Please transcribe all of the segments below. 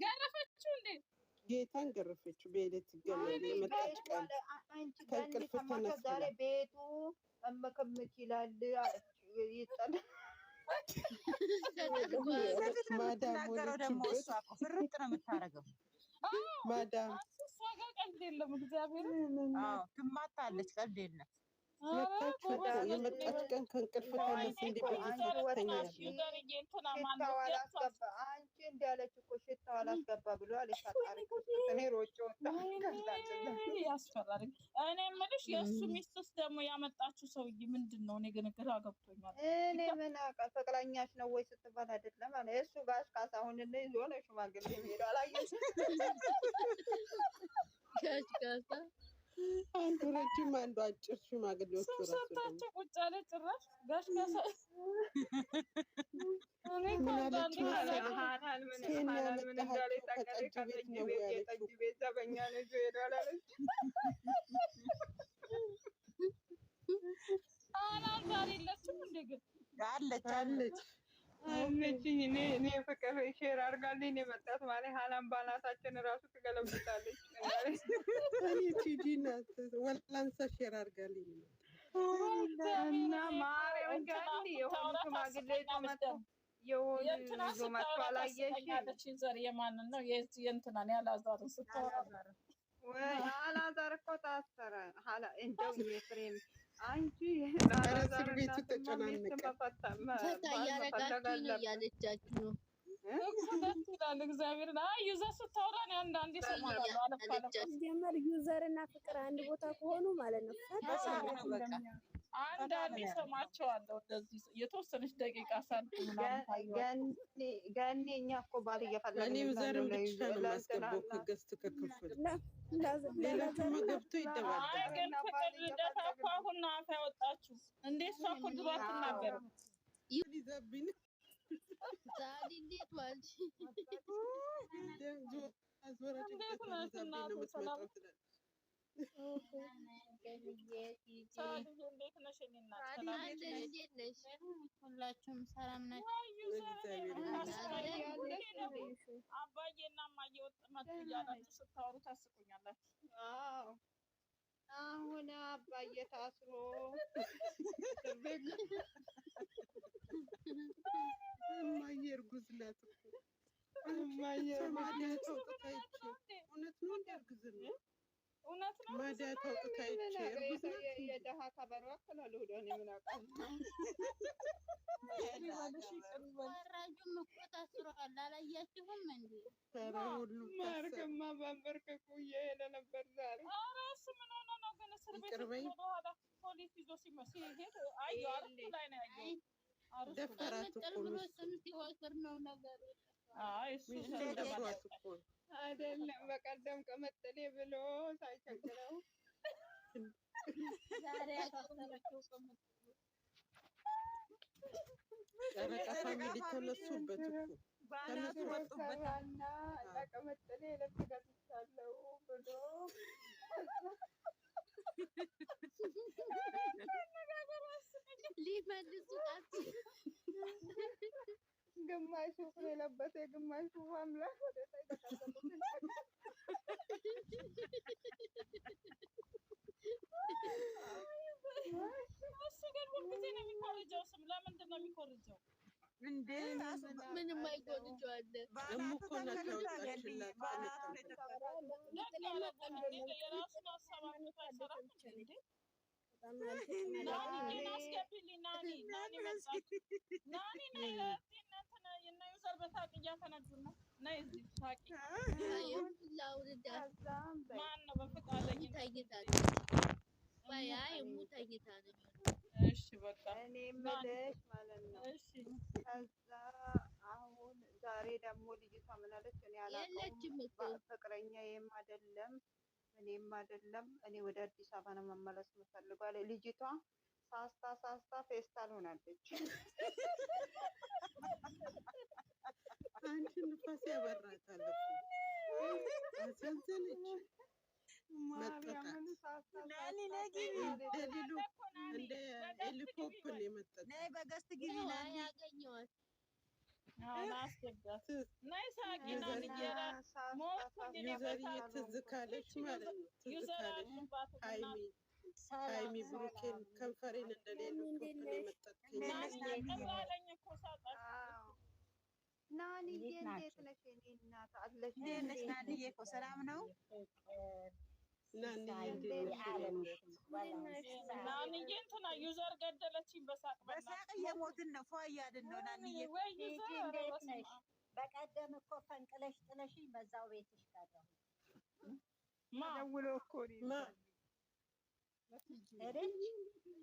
ገረፈችው እንዴ? ጌታን ገረፈችው። በኤሌክትሪክ ገመድ የመጣች ቀን ከእንቅልፍ ተነሳ። ዛሬ ቤቱ መመከምት ይላል አለች። ይጣል ማዳም ደግሞ እሷ እኮ ፍርጥ ነው የምታረገው። ማዳም እሷ ጋር ቀልድ የለም። እግዚአብሔር ትማታለች። ቀልድ የለም። የመጣች ቀን ከእንቅልፍ ተነሳ። እንደ በየሰዓተኛለች አንቺ እንዳለች እኮ ሽታው አላስገባ ብሎ አለች። እኔ ሮጬ ወጣ። ያስፈራል። እኔ የምልሽ የእሱ ሚስትስ ደግሞ ያመጣችው ሰውዬ ምንድን ነው? እኔ ግን ግራ ገብቶኛል። እኔ ምን አውቃለሁ። ፍቅረኛሽ ነው ወይ ስትባል አይደለም አለ እሱ ጋሽ ካሳሁን ይዞ ነው ሽማግሌ ሄዶ አላየሽም? ጋሽ ካሳ አንዱ ረጅም አንዱ አጭር ሽማግሌዎቹ ሰጣቸው ቁጭ አለ። ጭራሽ ጋሽ ካሳ እኔ ምናለች አለችኝ። እኔ ፍቅር ሼር አድርጋልኝ ነው የመጣሁት ማለት ሀላም ባናታችን እራሱ ትገለብጣለች። እኔ ቲጂ ናት ወላንሳ ሼር አድርጋልኝ ነው እና ማርያም ጋር የሆኑ ሽማግሌ መጡ። የሆኑ ይዞ መጥቶ አላየሽም? ዘር የማንን ነው? የእንትናን ያላዛርን ስታወራ ወይ አላዛር እኮ ታሰረ። እንደው የፍሬም አንቺ እስር ቤቱ ተጨናነቀ። እያረጋችሁ ነው እያለቻችሁ ነው። ደስ ይላል። እግዚአብሔርን ዩዘር ስታወራ እኔ አንዳንዴ እሰማለሁ። ጀመር ዩዘር እና ፍቅር አንድ ቦታ ከሆኑ ማለት ነው አንዳንዴ እሰማቸዋለሁ። እንደዚህ የተወሰነች ደቂቃ ሳልፍ ገኒ እኛ እኮ ባል እየፈለግን እኔ ዩዘርን ብቻ ነው የማስገባው ከገዝት ከክፍል ሌላ ደግሞ ገብቶ ይደባል። ግን ፍቅር ልደታ እኮ አሁን ነው አፍ ያወጣችሁ እንዴ? እሷ እኮ ድሮ አትናገርም። ይዘብኝ ዛሬ እንዴት ዋልሽ? እንዴት ነሽ እናቴ? ሰላም እንዴት ነሽ? እንዴት ነሽ? ሁላችሁም ሰላም ናችሁ? አባዬና እማዬ መጡ እያላችሁ ስታወሩ ታስቁኛላችሁ። አሁን አባዬ ታስሮ እማዬ እርጉዝ ናት እኮ እማዬ ማዲያት አውጥታ ይቺ እውነት ነው እንደ እርግዝና እውነት ነው። ማዲያት አውጥታ ይቺ እርጉዝ ናት። የደሃ ከበሮ አክላሉ ሆነ ምን አውቃለሁ። ወራጁም እኮ ታስሯል። አላያችሁም እንዴ? ማርክማ በንበርከኩ እየሄደ ነበር ዛሬ። ኧረ እሱ ምን ሆነ ነው ግን እስር ቤት ወደኋላ ፖሊስ ይዞ ሲሄድ አየሁ። አርቱ ላይ ነው ያየሁት። ደፈራት እኮ ብሎ ስም ሲወስር ነው ነገሩ። እሱ ደፈራት እኮ አይደለም በቀደም ቀመጠሌ ብሎ ሳይቸግረው ዛሬ ያሳሰረችው ቀመጠሌ ጨረቃ ፋሚሊ ተነሱበት እኮ ተነሱበትና ለቀመጠሌ ለብስ ገዝቻለሁ ብሎ ሊመልሱ ግማሹ ፍሬ ለበሰ ግማሹ አምላክ ወደ ላይ ተቀበሉ። እሱ ግን ሁልጊዜ ነው የሚኮርጀው። ስም ለምንድን ነው የሚኮርጀው? እንዴ ምንም አይጎልጀው አለ ደግሞ እኮ እናት ያወጣችላት የራሱን ሀሳብ አምጥቶ አይሰራም እንዴ? ናኒ አስገቢልኝ። ናኒ መጣች። ናኒ የእነ ዩዘር በሳቅ እያፈነዱ ነው። ነይ እዚህ ሳቂ። ማን ነው በፈቃደኝነት ታይታለች? ባያ የሙታይታ ነው። እሺ በቃ እኔ የምልሽ ማለት ነው። እሺ ከዛ አሁን ዛሬ ደግሞ ልጅቷ ምን አለች? እኔ የለችም እኮ ፍቅረኛዬም አይደለም እኔም አይደለም እኔ ወደ አዲስ አበባ ነው መመለስ የምፈልገው አለ። ልጅቷ ሳስታ ፌስታል ሆናለች። አንቺ ንፋስ ያበራታል እኮ አዘንዘለች። ማርያምን ናኒ ነጊ እንደ ሄሊኮፕተር የመጣች ነይ በገስት ግቢ ናኒ ያገኘዋት አስገባት ናይ ሳቂና ንጀራ ሞት ዩዘርዬ ትዝ ካለሽ ማለት ነው። ትዝ ካለሽ ሃይሚ ብሩኬን ከንፈሬን እንደሌሎች ወፍን የመጠጥከኝ ናለኝ እኮ ሳጣ ናንዬ እንዴት ነሽ? የእኔ እናት አለሽ? እንዴት ነሽ ናንዬ? እኮ ሰላም ነው ናንዬ ናንዬ እንትና ዩዘር ገደለችኝ በሳቅ በሳቅ እየሞትን ነው። ፏ እያልን ነው ናንዬ። ወይ ዩዘር እንዴት ነሽ? በቀደም እኮ ፈንቅለሽ ጥለሽኝ በዛው ቤትሽ ቀረሁ። ደውሎ እኮ እድል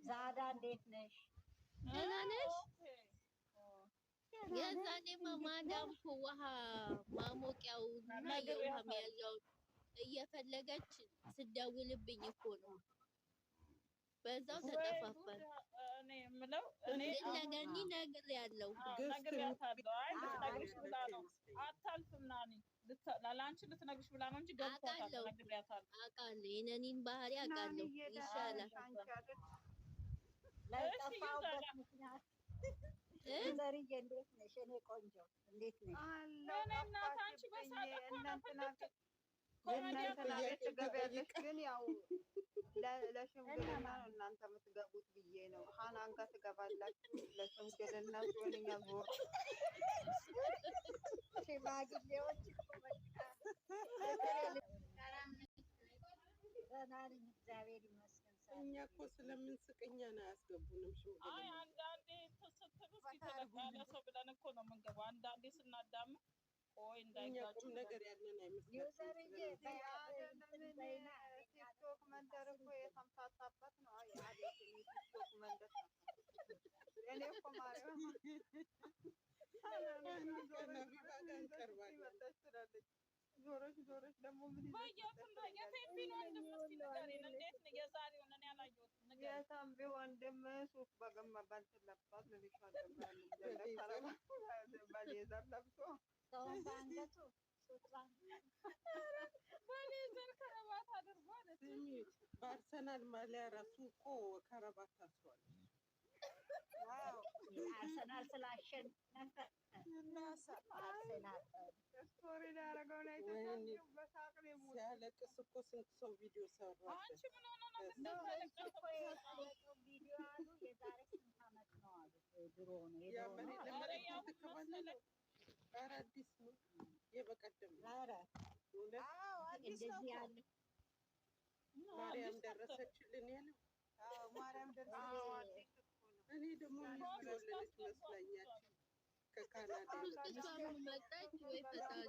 ዛዳ እንዴት ነሽ? ደህና ነሽ? የዛኔማ ማዳም እኮ ውሃ ማሞቂያውና የውሃ መያዣውን እየፈለገች ስደውልብኝ እኮ ነው። በዛው ተጠፋፋን። እኔ የምለው ለገኒ ነግሬያለሁ። ነግሬያታለሁ። አይ ልትነግርሽ ብላ ነው። አታልፍም ናኒ ለአንቺ ልትነግርሽ ብላ ነው እንጂ ገብቷታል። ነግሬያታለሁ። አውቃለሁ የነኒን ባህሪ አውቃለሁ። ይሻላል። ለጠፋሁበት ምክንያት ዘርዬ እንዴት ነሽ? እኔ ቆንጆ እንዴት ነሽ? እኔ እናት አንቺ በሳቅ እኮ ነው የእናንተና ቤት ትገቢያለሽ፣ ግን ያው ለሽምግልና ነው እናንተ የምትገቡት ብዬ ነው። ሀናን ጋር ትገባላችሁ ለሽምግልና ሲሆን እኛ ዞር ሽማግሌዎች ደህና ነኝ እግዚአብሔር ይመስገን። እኛ እኮ ስለምንስቅ እኛን አያስገቡንም ሽምግልና። አይ አንዳንዴ ስትል ተለቃለ ሰው ብለን እኮ ነው የምንገባው። አንዳንዴ ስናዳምጥ ቆይ እንዳይጋጩ ቁም ነገር ያለን አይመስላችሁም? ቲክቶክ መንደር እኮ የተምታታበት ነው። አቤት ቲክቶክ መንደር እኔ እኮ ማርያም ዞረሽ ደግሞ ምን የታምቢ ወንድም ሱፍ በገመባል ለብሷት ልልሻለሁ በሌዘር ለብሶ ሰውን በአንገቱ በሌዘር ከረባት አድርጓል። በአርሰናል ማሊያ ራሱ እኮ ከረባት ታስሯል። አርሰናል ስላሸነፈ አርሰናል ስቶሪ ያደረገው ላይ በሳቅ ነው የሞተው። ሲያለቅስ እኮ ስንት ሰው ቪዲዮ ሰራበት። አንቺ ምን ሆነ ነው እንደታለቀሰው ቪዲዮ አሉ። የዛሬ ስንት ዓመት ነው አሉ። ድሮ ነው ኧረ አዲስ ነው የበቀደም ነው። እንደዚህ ያለ ማርያም ደረሰችልን ያለው ማርያም ደረሰችልን። እኔ ደግሞ ልጅ የወለደች መስላኛችሁ ከካናዳ እሷም መጣች ወይ ፈጣሪ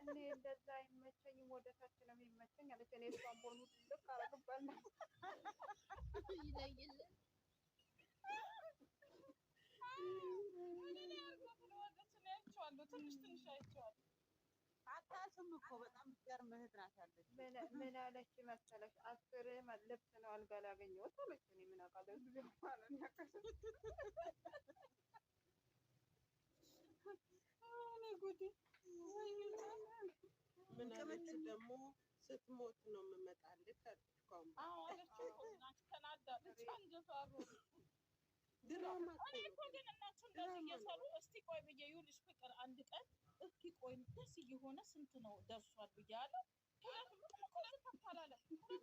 እኔ እንደዛ አይመቸኝም፣ ወደታች ነው የሚመቸኝ አለች። እኔ እሷን ቦኑ ልክ አረግባለሁ ይለይልን ትንሽ አይቼዋለሁ። አታስም እኮ በጣም ገርም እህት ናት ያለች። ምን አለች መሰለሽ? 10 ልብስ ነው አልጋ ላይ ያገኘሁት አለች። እኔ ምን አውቃለሁ እዚህ ማለት ነው ምን አለች ደግሞ ስትሞት ነው የምመጣልህ አለች። ተናዳለች። አንጀቷ ድራማ እኮ ግን እነሱ እንደዚህ እየሰሩ እስቲ ቆይ ብዬ ይኸውልሽ ፍቅር አንድ ቀን እስቲ ቆይ ደስ እየሆነ ስንት ነው ደርሷል ብያለ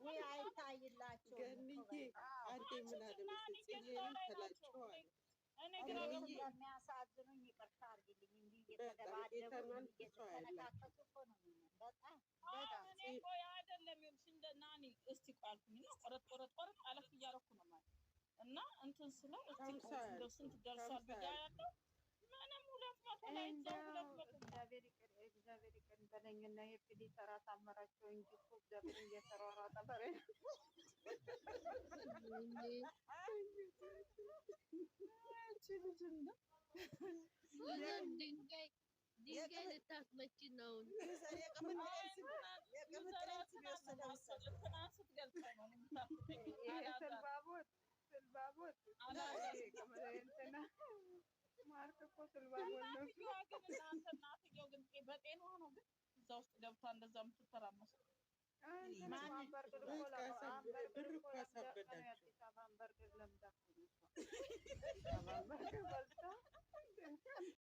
ወይ አይታይላቸውም። ገንዬ አንዴ ምን አለ መሰለኝ ጽጌንም ተላቸዋል። እኔ ግን የሚያሳዝኑኝ ይቅርታ አድርጊልኝ እንዲህ እየተደባደቡ እየተነካከቱ እኮ ነው። በጣም እኔ ቆይ አይደለም ይኸውልሽ እንደ ናኒ እስቲ ቆይ አልኩኝ እና ቆረጥ አለፍ እያደረኩ ነው ማለት እና እንትን ስለው እስቲ ቆይ እንደው ስንት ደርሷል ብያለሁ። ምንም 200 ላይ እግዚአብሔር ይቅር በለኝና የፒዲ ሰራ ታመራቸው እንጂ እኮ እግዚአብሔር እየተሯሯጠ በሬ ድንጋይ ልታስመች ነው። ስልባቦት ማርክ እኮ ስልባል ወለው እናትየው ግን በጤናዋ ነው ግን እዛ ውስጥ ገብታ እንደዛ የምትተራመሰው ብር እኮ አሳበዳቸው።